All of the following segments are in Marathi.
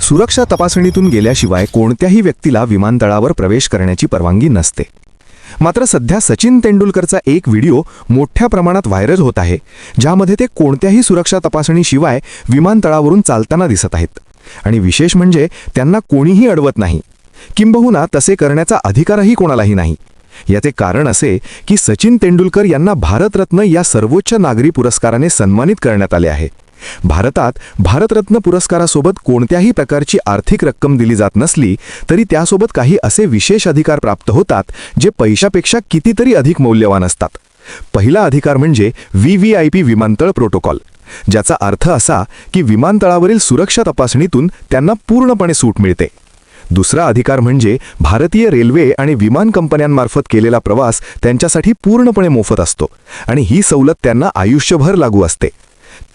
सुरक्षा तपासणीतून गेल्याशिवाय कोणत्याही व्यक्तीला विमानतळावर प्रवेश करण्याची परवानगी नसते. मात्र सध्या सचिन तेंडुलकरचा एक व्हिडिओ मोठ्या प्रमाणात व्हायरल होत आहे, ज्यामध्ये ते कोणत्याही सुरक्षा तपासणीशिवाय विमानतळावरून चालताना दिसत आहेत. आणि विशेष म्हणजे त्यांना कोणीही अडवत नाही, किंबहुना तसे करण्याचा अधिकारही कोणालाही नाही. याचे कारण असे की सचिन तेंडुलकर यांना भारतरत्न या सर्वोच्च नागरी पुरस्काराने सन्मानित करण्यात आले आहे. भारतात भारतरत्न पुरस्कारासोबत कोणत्याही प्रकारची आर्थिक रक्कम दिली जात नसली तरी त्यासोबत काही असे विशेष अधिकार प्राप्त होतात जे पैशापेक्षा कितीतरी अधिक मौल्यवान असतात. पहिला अधिकार म्हणजे व्हीव्हीआयपी विमानतळ प्रोटोकॉल, ज्याचा अर्थ असा की विमानतळावरील सुरक्षा तपासणीतून त्यांना पूर्णपणे सूट मिळते. दुसरा अधिकार म्हणजे भारतीय रेल्वे आणि विमान कंपन्यांमार्फत केलेला प्रवास त्यांच्यासाठी पूर्णपणे मोफत असतो आणि ही सवलत त्यांना आयुष्यभर लागू असते.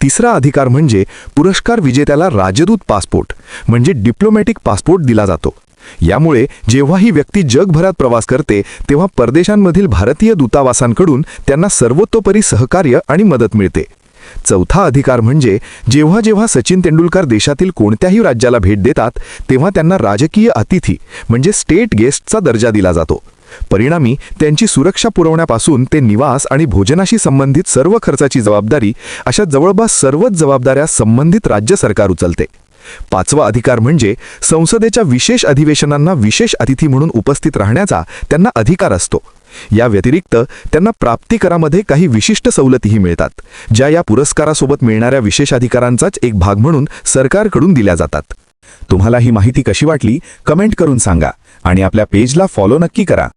तिसरा अधिकार म्हणजे पुरस्कार विजेत्याला राजदूत पासपोर्ट म्हणजे डिप्लोमॅटिक पासपोर्ट दिला जातो. यामुळे जेव्हा ही व्यक्ती जगभरात प्रवास करते तेव्हा परदेशांमधील भारतीय दूतावासांकडून त्यांना सर्वतोपरी सहकार्य आणि मदत मिळते. चौथा अधिकार म्हणजे जेव्हा जेव्हा सचिन तेंडुलकर देशातील कोणत्याही राज्याला भेट देतात तेव्हा त्यांना राजकीय अतिथी म्हणजे स्टेट गेस्टचा दर्जा दिला जातो. परिणामी त्यांची सुरक्षा पुरवण्यापासून ते निवास आणि भोजनाशी संबंधित सर्व खर्चाची जबाबदारी अशा जवळपास सर्वच जबाबदाऱ्या संबंधित राज्य सरकार उचलते. पाचवा अधिकार म्हणजे संसदेच्या विशेष अधिवेशनांना विशेष अतिथी म्हणून उपस्थित राहण्याचा त्यांना अधिकार असतो. या व्यतिरिक्त त्यांना प्राप्तिकरामध्ये काही विशिष्ट सवलतीही मिळतात, ज्या या पुरस्कारासोबत मिळणाऱ्या विशेष अधिकारांचाच एक भाग म्हणून सरकारकडून दिल्या जातात. तुम्हाला ही माहिती कशी वाटली कमेंट करून सांगा आणि आपल्या पेजला फॉलो नक्की करा.